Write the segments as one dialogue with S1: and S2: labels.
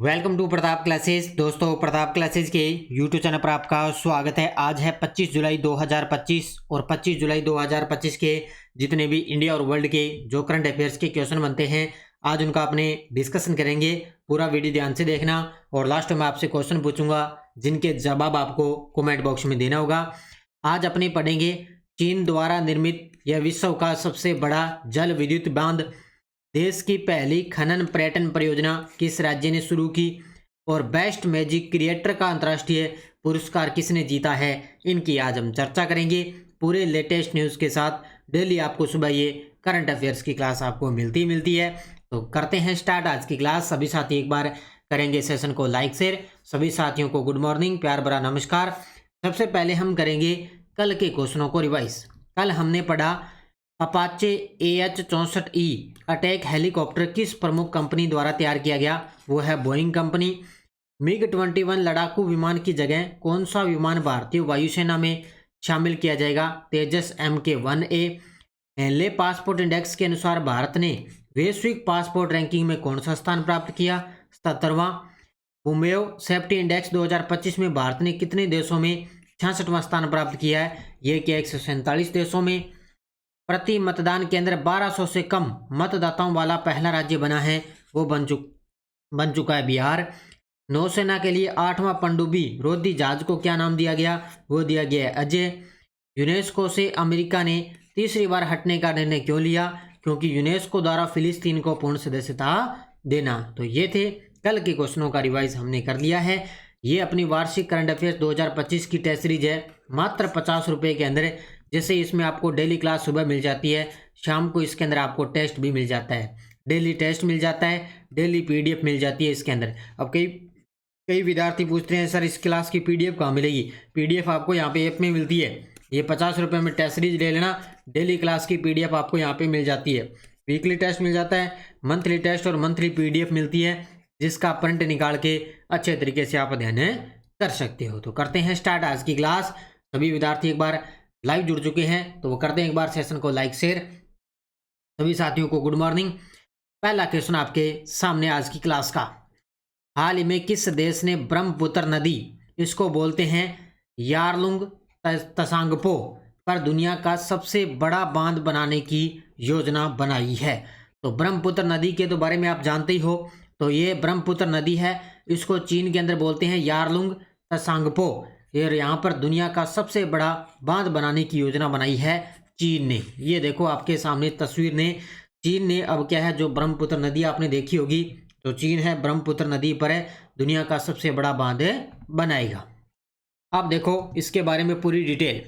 S1: Welcome to Pratap classes. दोस्तों, Pratap classes के YouTube channel पर आपका स्वागत है। आज है 25 जुलाई 2025 और 25 जुलाई 2025 के जितने भी इंडिया और वर्ल्ड के जो करंट अफेयर्स के क्वेश्चन बनते हैं, आज उनका अपने डिस्कशन करेंगे। पूरा वीडियो ध्यान से देखना और लास्ट में आपसे क्वेश्चन पूछूंगा जिनके जवाब आपको कमेंट बॉक्स में देना होगा। आज अपने पढ़ेंगे चीन द्वारा निर्मित यह विश्व का सबसे बड़ा जल विद्युत बांध, देश की पहली खनन पर्यटन परियोजना किस राज्य ने शुरू की और बेस्ट मैजिक क्रिएटर का अंतर्राष्ट्रीय पुरस्कार किसने जीता है, इनकी आज हम चर्चा करेंगे पूरे लेटेस्ट न्यूज़ के साथ। डेली आपको सुबह ये करंट अफेयर्स की क्लास आपको मिलती है। तो करते हैं स्टार्ट आज की क्लास। सभी साथी एक बार करेंगे सेशन को लाइक शेयर। सभी साथियों को गुड मॉर्निंग, प्यार भरा नमस्कार। सबसे पहले हम करेंगे कल के क्वेश्चनों को रिवाइज। कल हमने पढ़ा अपाचे AH-64E अटैक हेलीकॉप्टर किस प्रमुख कंपनी द्वारा तैयार किया गया, वो है बोइंग कंपनी। MiG-21 लड़ाकू विमान की जगह कौन सा विमान भारतीय वायुसेना में शामिल किया जाएगा, तेजस MK-1A। हेनले पासपोर्ट इंडेक्स के अनुसार भारत ने वैश्विक पासपोर्ट रैंकिंग में कौन सा स्थान प्राप्त किया, 77वां। पुमेव सेफ्टी इंडेक्स 2025 में भारत ने कितने देशों में 66वां स्थान प्राप्त किया है, ये क्या 147 देशों में। प्रति मतदान केंद्र 1200 से कम मतदाताओं वाला पहला राज्य बना है, वो बन चुका है बिहार। नौसेना के लिए 8वां पनडुब्बी रोधी जहाज को क्या नाम दिया गया, वो दिया गया है अजय। यूनेस्को से अमेरिका ने तीसरी बार हटने का निर्णय क्यों लिया, क्योंकि यूनेस्को द्वारा फिलिस्तीन को पूर्ण सदस्यता देना। तो ये थे कल के क्वेश्चनों का रिवाइज हमने कर लिया है। ये अपनी वार्षिक करंट अफेयर्स 2025 की टेस्ट सीरीज है, मात्र 50 रुपये के अंदर। जैसे इसमें आपको डेली क्लास सुबह मिल जाती है, शाम को इसके अंदर आपको टेस्ट भी मिल जाता है। डेली टेस्ट मिल जाता है, डेली PDF मिल जाती है इसके अंदर। अब कई विद्यार्थी पूछते हैं सर इस क्लास की PDF कहाँ मिलेगी। PDF आपको यहाँ पे ऐप में मिलती है। ये 50 रुपये में टेस्ट सीरीज ले लेना, डेली क्लास की PDF आपको यहाँ पे मिल जाती है। वीकली टेस्ट मिल जाता है, मंथली टेस्ट और मंथली PDF मिलती है, जिसका प्रिंट निकाल के अच्छे तरीके से आप अध्ययन कर सकते हो। तो करते हैं स्टार्ट आज की क्लास। सभी विद्यार्थी एक बार लाइव जुड़ चुके हैं तो वो करते हैं एक बार सेशन को लाइक शेयर। सभी साथियों को गुड मॉर्निंग। पहला क्वेश्चन आपके सामने आज की क्लास का, हाल ही में किस देश ने ब्रह्मपुत्र नदी, इसको बोलते हैं यारलुंग तसांगपो, पर दुनिया का सबसे बड़ा बांध बनाने की योजना बनाई है। तो ब्रह्मपुत्र नदी के तो बारे में आप जानते ही हो। तो ये ब्रह्मपुत्र नदी है, इसको चीन के अंदर बोलते हैं यारलुंग तसांगपो। यहाँ पर दुनिया का सबसे बड़ा बांध बनाने की योजना बनाई है चीन ने। ये देखो आपके सामने तस्वीर ने, चीन ने अब क्या है, जो ब्रह्मपुत्र नदी आपने देखी होगी, तो चीन है ब्रह्मपुत्र नदी पर है दुनिया का सबसे बड़ा बांध बनाएगा। अब देखो इसके बारे में पूरी डिटेल।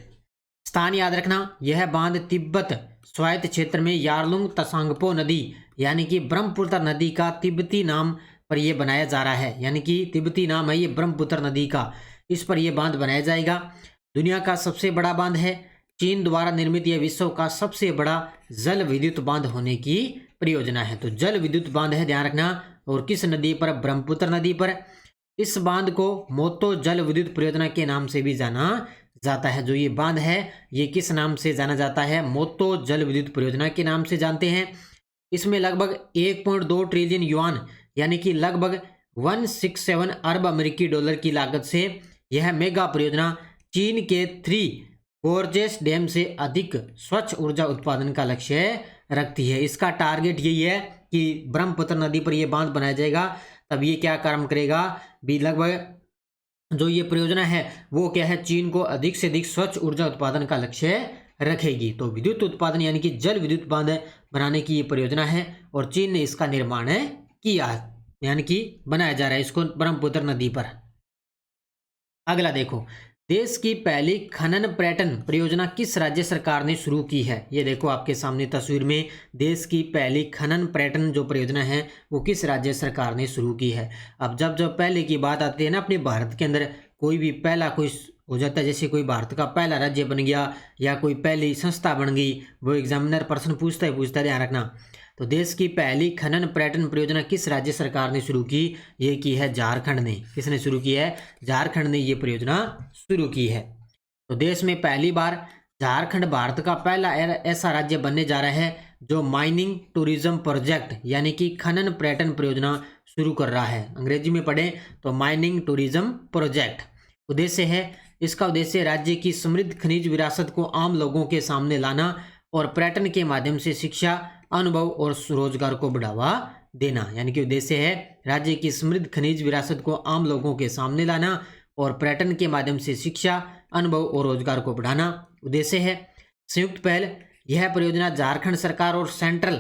S1: स्थान याद रखना, यह बांध तिब्बत स्वायत्त क्षेत्र में यारलुंग तसांगपो नदी यानी कि ब्रह्मपुत्र नदी का तिब्बती नाम पर यह बनाया जा रहा है। यानी कि तिब्बती नाम है ये ब्रह्मपुत्र नदी का, इस पर यह बांध बनाया जाएगा। दुनिया का सबसे बड़ा बांध है, चीन द्वारा निर्मित यह विश्व का सबसे बड़ा जल विद्युत बांध होने की परियोजना है। तो जल विद्युत बांध है, ध्यान रखना। और किस नदी पर, ब्रह्मपुत्र नदी पर। इस बांध को मोतो जल विद्युत परियोजना के नाम से भी जाना जाता है। जो ये बांध है ये किस नाम से जाना जाता है, मोतो जल विद्युत परियोजना के नाम से जानते हैं। इसमें लगभग 1.2 ट्रिलियन युआन यानी कि लगभग 167 अरब अमेरिकी डॉलर की लागत से यह मेगा परियोजना चीन के 3 गोर्जेस डैम से अधिक स्वच्छ ऊर्जा उत्पादन का लक्ष्य रखती है। इसका टारगेट यही है कि ब्रह्मपुत्र नदी पर यह बांध बनाया जाएगा, तब ये क्या काम करेगा भी, लगभग जो ये परियोजना है वो क्या है, चीन को अधिक से अधिक स्वच्छ ऊर्जा उत्पादन का लक्ष्य रखेगी। तो विद्युत उत्पादन यानी कि जल विद्युत बांध बनाने की ये परियोजना है और चीन ने इसका निर्माण किया, यानी कि बनाया जा रहा है इसको ब्रह्मपुत्र नदी पर। अगला देखो, देश की पहली खनन पर्यटन परियोजना किस राज्य सरकार ने शुरू की है। ये देखो आपके सामने तस्वीर में, देश की पहली खनन पर्यटन जो परियोजना है वो किस राज्य सरकार ने शुरू की है। अब जब पहले की बात आती है ना, अपने भारत के अंदर कोई भी पहला कोई हो जाता है, जैसे कोई भारत का पहला राज्य बन गया या कोई पहली संस्था बन गई, वो एग्जामिनर प्रश्न पूछता है, ध्यान रखना। तो देश की पहली खनन पर्यटन परियोजना किस राज्य सरकार ने शुरू की, ये की है झारखंड ने। किसने शुरू की है, झारखंड ने ये परियोजना शुरू की है। तो देश में पहली बार झारखंड भारत का पहला ऐसा राज्य बनने जा रहा है जो माइनिंग टूरिज्म प्रोजेक्ट यानी कि खनन पर्यटन परियोजना शुरू कर रहा है। अंग्रेजी में पढ़ें तो माइनिंग टूरिज्म प्रोजेक्ट। उद्देश्य है, इसका उद्देश्य राज्य की समृद्ध खनिज विरासत को आम लोगों के सामने लाना और पर्यटन के माध्यम से शिक्षा, अनुभव और रोजगार को बढ़ावा देना। यानी कि उद्देश्य है राज्य की समृद्ध खनिज विरासत को आम लोगों के सामने लाना और पर्यटन के माध्यम से शिक्षा, अनुभव और रोजगार को बढ़ाना उद्देश्य है। संयुक्त पहल, यह परियोजना झारखंड सरकार और सेंट्रल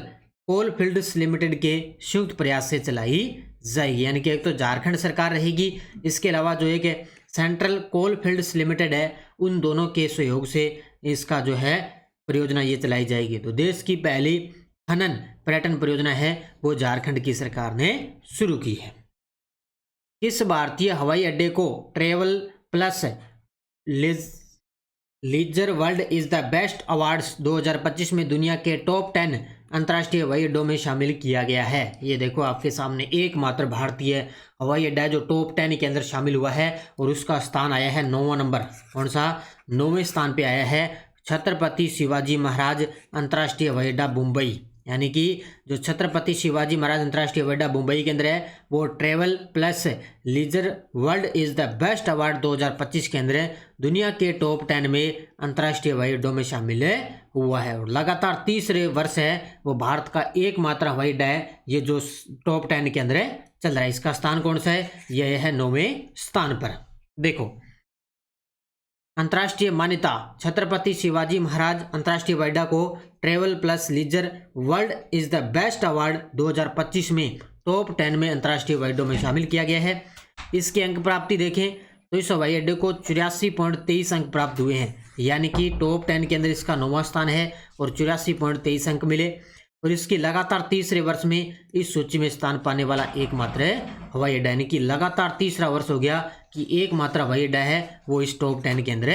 S1: कोल फील्ड्स लिमिटेड के संयुक्त प्रयास से चलाई जाएगी। यानी कि एक तो झारखंड सरकार रहेगी, इसके अलावा जो एक सेंट्रल कोल फील्ड्स लिमिटेड है, उन दोनों के सहयोग से इसका जो है परियोजना ये चलाई जाएगी। तो देश की पहली खनन पर्यटन परियोजना है वो झारखंड की सरकार ने शुरू की है। किस भारतीय हवाई अड्डे को travel plus leisure world is the best awards 2025 में दुनिया के टॉप 10 अंतर्राष्ट्रीय हवाई अड्डों में शामिल किया गया है? ये देखो आपके सामने एकमात्र भारतीय हवाई अड्डा है जो टॉप 10 के अंदर शामिल हुआ है और उसका स्थान आया है 9वां नंबर। कौन सा? 9वें स्थान पे आया है छत्रपति शिवाजी महाराज अंतर्राष्ट्रीय हवाई अड्डा मुंबई। यानी कि जो छत्रपति शिवाजी महाराज अंतर्राष्ट्रीय हवाई अड्डा मुंबई के अंदर है वो travel plus leisure world is the best award 2025 के अंदर दुनिया के टॉप 10 में अंतर्राष्ट्रीय हवाई अड्डों में शामिल हुआ है। और लगातार तीसरे वर्ष है वो भारत का एकमात्र हवाई अड्डा है ये जो टॉप 10 के अंदर चल रहा है। इसका स्थान कौन सा है? यह है 9वें स्थान पर। देखो, अंतर्राष्ट्रीय मान्यता, छत्रपति शिवाजी महाराज अंतर्राष्ट्रीय हवाई अड्डा को travel plus leisure world is the best award 2025 में टॉप 10 में अंतर्राष्ट्रीय हवाई अड्डों में शामिल किया गया है। इसकी अंक प्राप्ति देखें तो इस हवाई अड्डे को 84.23 अंक प्राप्त हुए हैं। यानी कि टॉप 10 के अंदर इसका 9वां स्थान है और 84.23 अंक मिले। और इसकी लगातार तीसरे वर्ष में इस सूची में स्थान पाने वाला एकमात्र हवाई अड्डा, यानी कि लगातार तीसरा वर्ष हो गया कि एकमात्र हवाई अड्डा है वो इस टॉप 10 के अंदर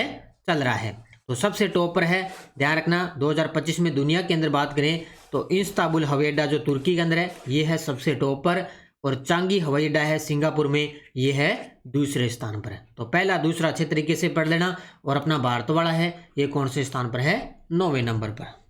S1: चल रहा है। तो सबसे टॉप पर है, ध्यान रखना 2025 में दुनिया के अंदर बात करें तो इस्तांबुल हवाई अड्डा जो तुर्की के अंदर है ये है सबसे टॉप पर, और चांगी हवाई अड्डा है सिंगापुर में, ये है दूसरे स्थान पर है। तो पहला दूसरा अच्छे तरीके से पढ़ लेना। और अपना भारत वाला है ये कौन से स्थान पर है? 9वें नंबर पर।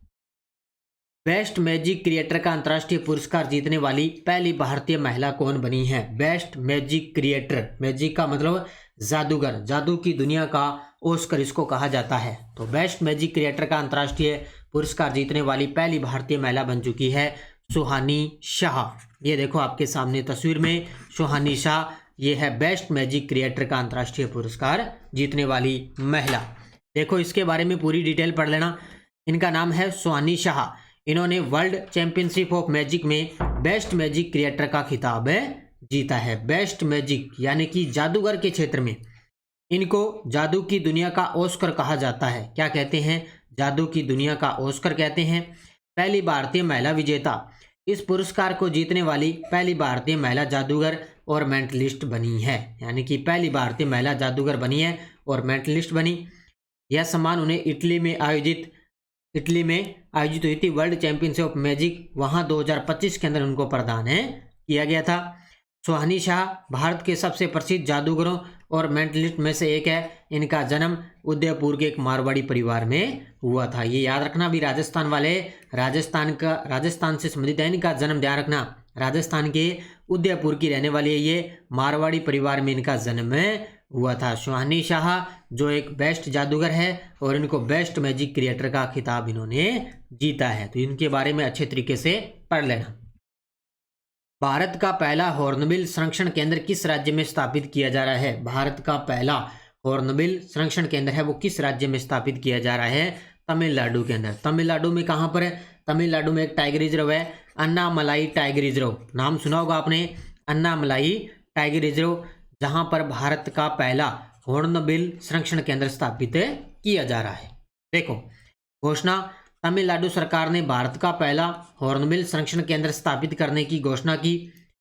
S1: बेस्ट मैजिक क्रिएटर का अंतर्राष्ट्रीय पुरस्कार जीतने वाली पहली भारतीय महिला कौन बनी है? बेस्ट मैजिक क्रिएटर, मैजिक का मतलब जादूगर, जादू की दुनिया का ऑस्कर इसको कहा जाता है। तो बेस्ट मैजिक क्रिएटर का अंतर्राष्ट्रीय पुरस्कार जीतने वाली पहली भारतीय महिला बन चुकी है सुहानी शाह। ये देखो आपके सामने तस्वीर में सुहानी शाह, ये है बेस्ट मैजिक क्रिएटर का अंतर्राष्ट्रीय पुरस्कार जीतने वाली महिला। देखो इसके बारे में पूरी डिटेल पढ़ लेना। इनका नाम है सुहानी शाह। इन्होंने वर्ल्ड चैंपियनशिप ऑफ मैजिक में बेस्ट मैजिक क्रिएटर का खिताब जीता है। बेस्ट मैजिक यानी कि जादूगर के क्षेत्र में इनको जादू की दुनिया का ऑस्कर कहा जाता है। क्या कहते हैं? जादू की दुनिया का ऑस्कर कहते हैं। पहली भारतीय महिला विजेता, इस पुरस्कार को जीतने वाली पहली भारतीय महिला जादूगर और मेंटलिस्ट बनी है। यानी कि पहली भारतीय महिला जादूगर बनी है और मेंटलिस्ट बनी। यह सम्मान उन्हें इटली में आयोजित हुई थी वर्ल्ड चैंपियनशिप ऑफ मैजिक, वहां 2025 के अंदर उनको प्रदान किया गया था। सुहानी शाह भारत के सबसे प्रसिद्ध जादूगरों और मेंटलिस्ट में से एक है। इनका जन्म उदयपुर के एक मारवाड़ी परिवार में हुआ था। ये याद रखना भी, राजस्थान वाले, राजस्थान से संबंधित है इनका जन्म, ध्यान रखना। राजस्थान के उदयपुर की रहने वाली है ये, मारवाड़ी परिवार में इनका जन्म हुआ था। सुहानी शाह जो एक बेस्ट जादूगर है और इनको बेस्ट मैजिक क्रिएटर का खिताब इन्होंने जीता है। तो इनके बारे में अच्छे तरीके से पढ़ लेना। भारत का पहला हॉर्नबिल संरक्षण केंद्र किस राज्य में स्थापित किया जा रहा है? भारत का पहला हॉर्नबिल संरक्षण केंद्र है वो किस राज्य में स्थापित किया जा रहा है? तमिलनाडु के अंदर। तमिलनाडु में कहाँ पर है? तमिलनाडु में एक टाइगर रिजर्व है, अन्नामलाई टाइगर रिजर्व, नाम सुना होगा आपने, अन्नामलाई टाइगर रिजर्व, जहां पर भारत का पहला हॉर्नबिल संरक्षण केंद्र स्थापित किया जा रहा है। देखो घोषणा, तमिलनाडु सरकार ने भारत का पहला हॉर्नबिल संरक्षण केंद्र स्थापित करने की घोषणा की।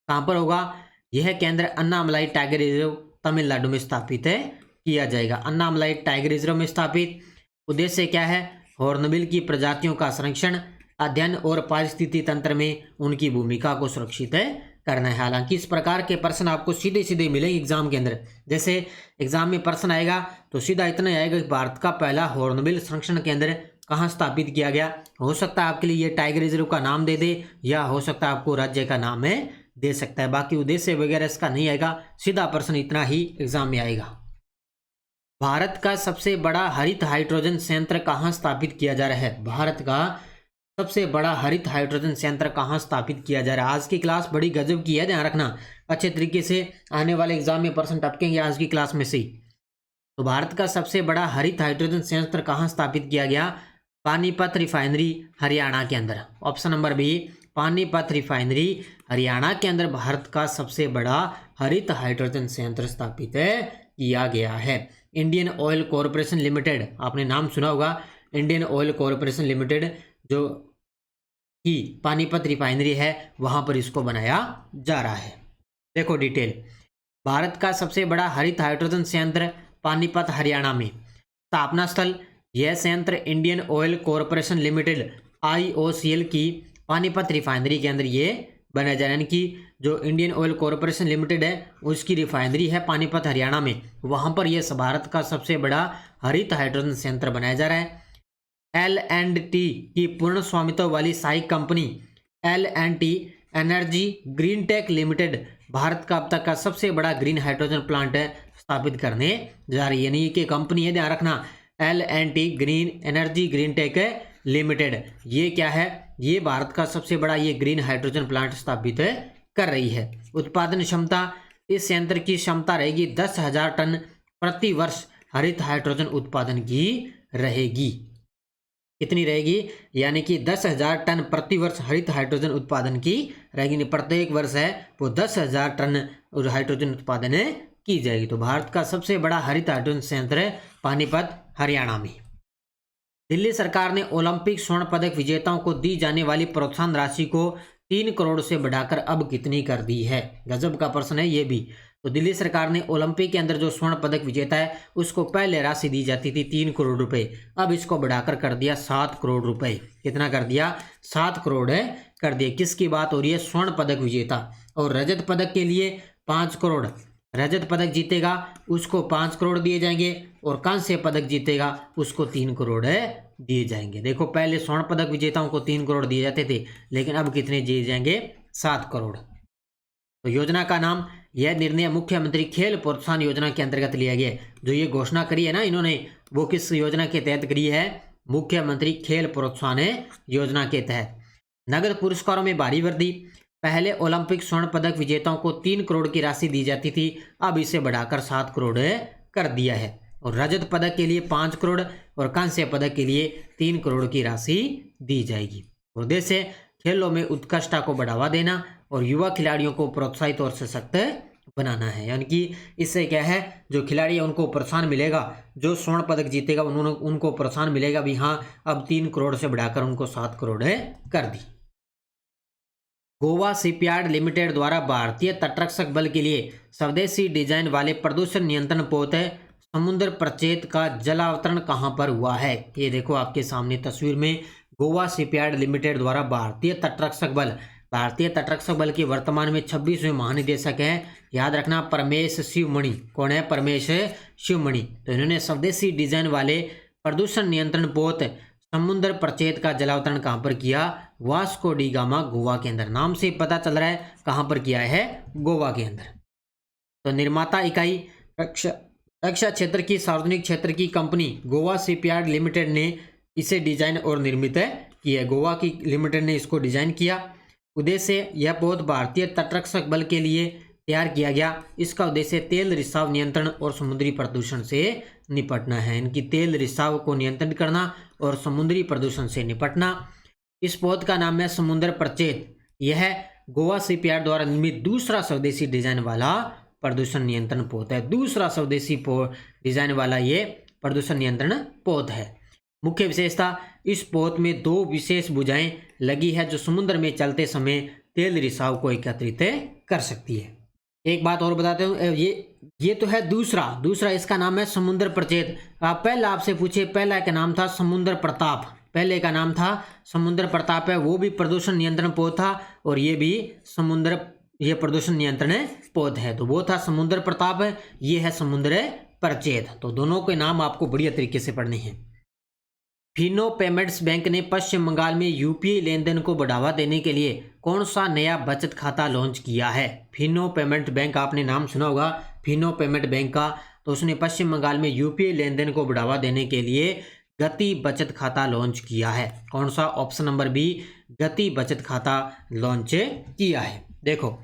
S1: कहां पर होगा? यह केंद्र अन्नामलाई टाइगर रिजर्व तमिलनाडु में स्थापित किया जाएगा। अन्नामलाई टाइगर रिजर्व में स्थापित। उद्देश्य क्या है? हॉर्नबिल की प्रजातियों का संरक्षण, अध्ययन और पारिस्थितिकी तंत्र में उनकी भूमिका को सुरक्षित करना है। हालांकि इस प्रकार के प्रश्न आपको सीधे सीधे मिलेंगे एग्जाम के अंदर। जैसे एग्जाम में प्रश्न आएगा तो सीधा इतना आएगा कि भारत का पहला हॉर्नबिल संरक्षण केंद्र कहाँ स्थापित किया गया। हो सकता है आपके लिए ये टाइगर रिजर्व का नाम दे दे या हो सकता है आपको राज्य का नाम दे सकता है, बाकी उद्देश्य वगैरह इसका नहीं आएगा, सीधा प्रश्न इतना ही एग्जाम में आएगा। भारत का सबसे बड़ा हरित हाइड्रोजन संयंत्र कहाँ स्थापित किया जा रहा है। भारत का सबसे बड़ा हरित हाइड्रोजन संयंत्र कहाँ स्थापित किया जा रहा है। आज की क्लास बड़ी गजब की है, ध्यान रखना, अच्छे तरीके से आने वाले एग्जाम में प्रश्न टपकेंगे आज की क्लास में से ही। तो भारत का सबसे बड़ा हरित हाइड्रोजन संयंत्र कहाँ स्थापित किया गया। पानीपत रिफाइनरी हरियाणा के अंदर। Option number B, Panipat refinery Haryana के अंदर भारत का सबसे बड़ा हरित हाइड्रोजन संयंत्र स्थापित किया गया है। इंडियन ऑयल कॉरपोरेशन लिमिटेड, आपने नाम सुना होगा, इंडियन ऑयल कॉरपोरेशन लिमिटेड जो कि पानीपत रिफाइनरी है वहां पर इसको बनाया जा रहा है। देखो डिटेल, भारत का सबसे बड़ा हरित हाइड्रोजन संयंत्र पानीपत हरियाणा में। स्थापना स्थल, यह संयंत्र Indian oil corporation limited IOCL की पानीपत रिफाइनरी के अंदर ये बनाया जा रहा है, यानी कि जो इंडियन ऑयल कॉरपोरेशन लिमिटेड है उसकी रिफाइनरी है पानीपत हरियाणा में, वहां पर यह भारत का सबसे बड़ा हरित हाइड्रोजन संयंत्र बनाया जा रहा है। L&T की पूर्ण स्वामित्व वाली सहायक company L&T energy green tech limited Bharat का अब तक का सबसे बड़ा ग्रीन हाइड्रोजन प्लांट स्थापित करने जा रही है। यानी कि कंपनी है, ध्यान रखना, L&T green energy green tech limited, ये क्या है, ये भारत का सबसे बड़ा ये ग्रीन हाइड्रोजन प्लांट स्थापित कर रही है। उत्पादन क्षमता, इस संयंत्र की क्षमता रहेगी 10,000 टन प्रति वर्ष हरित हाइड्रोजन उत्पादन की रहेगी। कितनी रहेगी, यानी कि 10,000 टन प्रति वर्ष हरित हाइड्रोजन उत्पादन की रहेगी। प्रत्येक वर्ष है वो 10,000 टन हाइड्रोजन उत्पादन की जाएगी। तो भारत का सबसे बड़ा हरित हाइड्रोजन संयंत्र है पानीपत हरियाणा में। दिल्ली सरकार ने ओलंपिक स्वर्ण पदक विजेताओं को दी जाने वाली प्रोत्साहन राशि को 3 करोड़ से बढ़ाकर अब कितनी कर दी है। गजब का प्रश्न है ये भी। तो दिल्ली सरकार ने ओलंपिक के अंदर जो स्वर्ण पदक विजेता है उसको पहले राशि दी जाती थी 3 करोड़ रुपए, अब इसको बढ़ाकर कर दिया 7 करोड़ रुपए। कितना कर दिया, 7 करोड़ कर दिया। किसकी बात हो रही है, स्वर्ण पदक विजेता। और रजत पदक के लिए 5 करोड़, रजत पदक जीतेगा उसको 5 करोड़ दिए जाएंगे और कांस्य पदक जीतेगा उसको 3 करोड़ दिए जाएंगे। देखो पहले स्वर्ण पदक विजेताओं को 3 करोड़ दिए जाते थे, लेकिन अब कितने दिए जाएंगे, 7 करोड़। तो योजना का नाम, यह निर्णय मुख्यमंत्री खेल प्रोत्साहन योजना के अंतर्गत लिया गया। जो ये घोषणा करी है ना इन्होंने, वो किस योजना के तहत करी है, मुख्यमंत्री खेल प्रोत्साहन योजना के तहत। नगद पुरस्कारों में भारी वृद्धि, पहले ओलंपिक स्वर्ण पदक विजेताओं को 3 करोड़ की राशि दी जाती थी, अब इसे बढ़ाकर 7 करोड़ कर दिया है। और रजत पदक के लिए 5 करोड़ और कांस्य पदक के लिए 3 करोड़ की राशि दी जाएगी। उद्देश्य खेलों में उत्कृष्टता को बढ़ावा देना और युवा खिलाड़ियों को प्रोत्साहित और सशक्त बनाना है। यानी कि इससे क्या है, जो खिलाड़ी है उनको प्रोत्साहन मिलेगा, जो स्वर्ण पदक जीतेगा उनको प्रोत्साहन मिलेगा भी, हाँ अब 3 करोड़ से बढ़ाकर उनको 7 करोड़ कर दी। गोवा शिपयार्ड लिमिटेड द्वारा भारतीय तटरक्षक बल के लिए स्वदेशी डिजाइन वाले प्रदूषण नियंत्रण पोत समुद्र प्रचेत का जलावतरण कहां पर हुआ है। ये देखो आपके सामने तस्वीर में, गोवा शिपयार्ड लिमिटेड द्वारा भारतीय तटरक्षक बल के वर्तमान में 26वें महानिदेशक हैं, याद रखना परमेश शिवमणि। कौन है, परमेश शिवमणि। तो इन्होंने स्वदेशी डिजाइन वाले प्रदूषण नियंत्रण पोत समुद्र प्रचेत का जलावतरण कहां पर किया, वास्को डी गामा गोवा के अंदर। नाम से पता चल रहा है कहां पर किया है, गोवा के अंदर। तो निर्माता इकाई रक्षा क्षेत्र की सार्वजनिक क्षेत्र की कंपनी गोवा शिपयार्ड लिमिटेड ने इसे डिजाइन और निर्मित किया। गोवा की लिमिटेड ने इसको डिजाइन किया। उद्देश्य, यह पोत भारतीय तटरक्षक बल के लिए तैयार किया गया। इसका उद्देश्य तेल रिसाव नियंत्रण और समुद्री प्रदूषण से निपटना है। इनकी तेल रिसाव को नियंत्रित करना और समुद्री प्रदूषण से निपटना। इस पोत का नाम है समुद्र प्रचेत। यह गोवा शिपयार्ड द्वारा निर्मित दूसरा स्वदेशी डिजाइन वाला प्रदूषण नियंत्रण पोत है। दूसरा स्वदेशी डिजाइन वाला ये प्रदूषण नियंत्रण पोत है। मुख्य विशेषता, इस पोत में 2 विशेष भुजाएं लगी है जो समुद्र में चलते समय तेल रिसाव को एकत्रित कर सकती है। एक बात और बताते हूँ, ये तो है दूसरा इसका नाम है समुद्र प्रचेत। आप पहला आपसे पूछे, पहला का नाम था समुद्र प्रताप, पहले का नाम था समुद्र प्रताप है, वो भी प्रदूषण नियंत्रण पोत था, और ये भी ये प्रदूषण नियंत्रण पोत है। तो वो था समुद्र प्रताप है, ये है समुद्र प्रचेत। तो दोनों के नाम आपको बढ़िया तरीके से पढ़ने हैं। फिनो पेमेंट्स बैंक ने पश्चिम बंगाल में यूपीआई लेन देन को बढ़ावा देने के लिए कौन सा नया बचत खाता लॉन्च किया है? फिनो पेमेंट बैंक, आपने नाम सुना होगा फिनो पेमेंट बैंक का। तो उसने पश्चिम बंगाल में यूपीआई लेन देन को बढ़ावा देने के लिए गति बचत खाता लॉन्च किया है। कौन सा? ऑप्शन नंबर बी, गति बचत खाता लॉन्च किया है। देखो,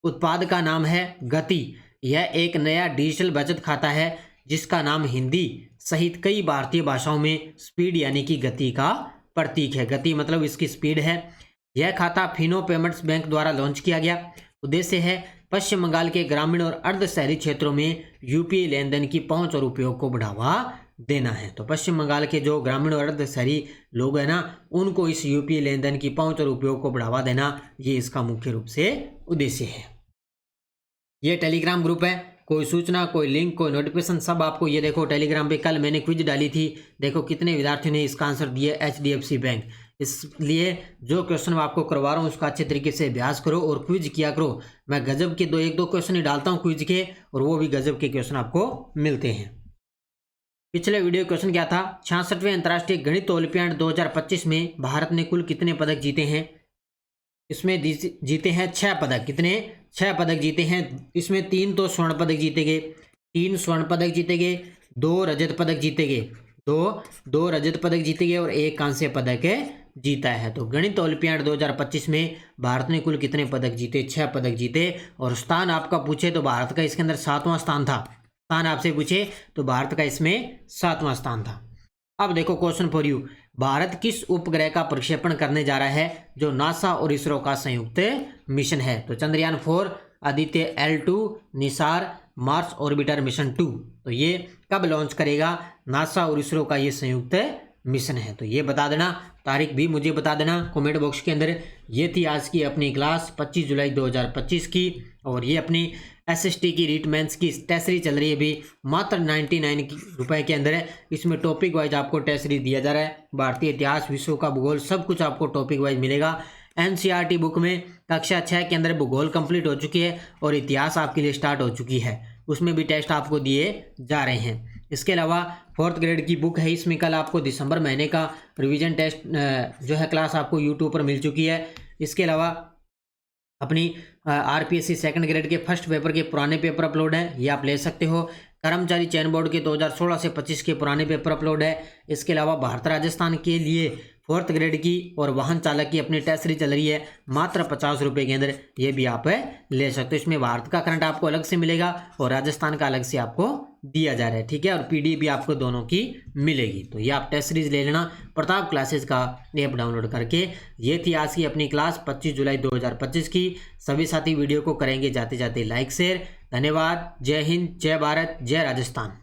S1: उत्पाद का नाम है गति। यह एक नया डिजिटल बचत खाता है जिसका नाम हिंदी सहित कई भारतीय भाषाओं में स्पीड यानी कि गति का प्रतीक है। गति मतलब इसकी स्पीड है। यह खाता फिनो पेमेंट्स बैंक द्वारा लॉन्च किया गया। उद्देश्य है पश्चिम बंगाल के ग्रामीण और अर्ध शहरी क्षेत्रों में यूपीआई लेन देन की पहुंच और उपयोग को बढ़ावा देना है। तो पश्चिम बंगाल के जो ग्रामीण और अर्ध शहरी लोग हैं ना, उनको इस यूपीआई लेन देन की पहुंच और उपयोग को बढ़ावा देना, ये इसका मुख्य रूप से उद्देश्य है। ये टेलीग्राम ग्रुप है। कोई सूचना, कोई लिंक, कोई नोटिफिकेशन सब आपको, ये देखो टेलीग्राम पे कल मैंने क्विज डाली थी। देखो कितने विद्यार्थियों ने इसका आंसर दिया, HDFC बैंक। इसलिए जो क्वेश्चन मैं आपको करवा रहा हूँ उसका अच्छे तरीके से अभ्यास करो और क्विज किया करो। मैं गजब के एक दो क्वेश्चन ही डालता हूँ क्विज के, और वो भी गजब के क्वेश्चन आपको मिलते हैं। पिछले वीडियो क्वेश्चन क्या था? 66वें अंतर्राष्ट्रीय गणित ओलंपियाड 2025 में भारत ने कुल कितने पदक जीते हैं? इसमें जीते हैं 6 पदक। कितने? 6 पदक जीते हैं। इसमें 3 तो स्वर्ण पदक जीते गए, 3 स्वर्ण पदक जीते गए, 2 रजत पदक जीते गए, 2 रजत पदक जीते गए और 1 कांस्य पदक जीता है। तो गणित ओलंपियाड 2025 में भारत ने कुल कितने पदक जीते? 6 पदक जीते। और स्थान आपका पूछे तो भारत का इसके अंदर 7वां स्थान था। स्थान आपसे पूछे तो भारत का इसमें 7वां स्थान था। अब देखो क्वेश्चन फॉर यू, भारत किस उपग्रह का प्रक्षेपण करने जा रहा है जो नासा और इसरो का संयुक्त मिशन है? तो Chandrayaan 4, Aditya L2, Nisar, Mars orbiter mission 2। तो ये कब लॉन्च करेगा? नासा और इसरो का ये संयुक्त मिशन है। तो ये बता देना, तारीख भी मुझे बता देना कमेंट बॉक्स के अंदर। ये थी आज की अपनी क्लास 25 जुलाई 2025 की, और ये अपनी SST की रीट मेंस की टेस्ट सीरीज चल रही है अभी, मात्र 99 रुपए के अंदर है। इसमें टॉपिक वाइज आपको टेस्ट सीरीज दिया जा रहा है। भारतीय इतिहास, विश्व का भूगोल, सब कुछ आपको टॉपिक वाइज मिलेगा। NCERT बुक में कक्षा 6 के अंदर भूगोल कंप्लीट हो चुकी है और इतिहास आपके लिए स्टार्ट हो चुकी है, उसमें भी टेस्ट आपको दिए जा रहे हैं। इसके अलावा 4th ग्रेड की बुक है, इसमें कल आपको दिसंबर महीने का रिवीजन टेस्ट जो है क्लास आपको यूट्यूब पर मिल चुकी है। इसके अलावा अपनी RPSC 2nd ग्रेड के फर्स्ट पेपर के पुराने पेपर अपलोड हैं, ये आप ले सकते हो। कर्मचारी चयन बोर्ड के 2016 से 25 के पुराने पेपर अपलोड है। इसके अलावा भारत राजस्थान के लिए 4th ग्रेड की और वाहन चालक की अपनी टेस्ट सीरीज चल रही है, मात्र 50 रुपये के अंदर, ये भी आप ले सकते हो। इसमें भारत का करंट आपको अलग से मिलेगा और राजस्थान का अलग से आपको दिया जा रहा है, ठीक है। और PDF भी आपको दोनों की मिलेगी। तो ये आप टेस्ट सीरीज ले लेना प्रताप क्लासेस का ऐप डाउनलोड करके। ये थी आज की अपनी क्लास 25 जुलाई 2025 की। सभी साथी वीडियो को करेंगे जाते जाते लाइक शेयर। धन्यवाद। जय हिंद, जय भारत, जय राजस्थान।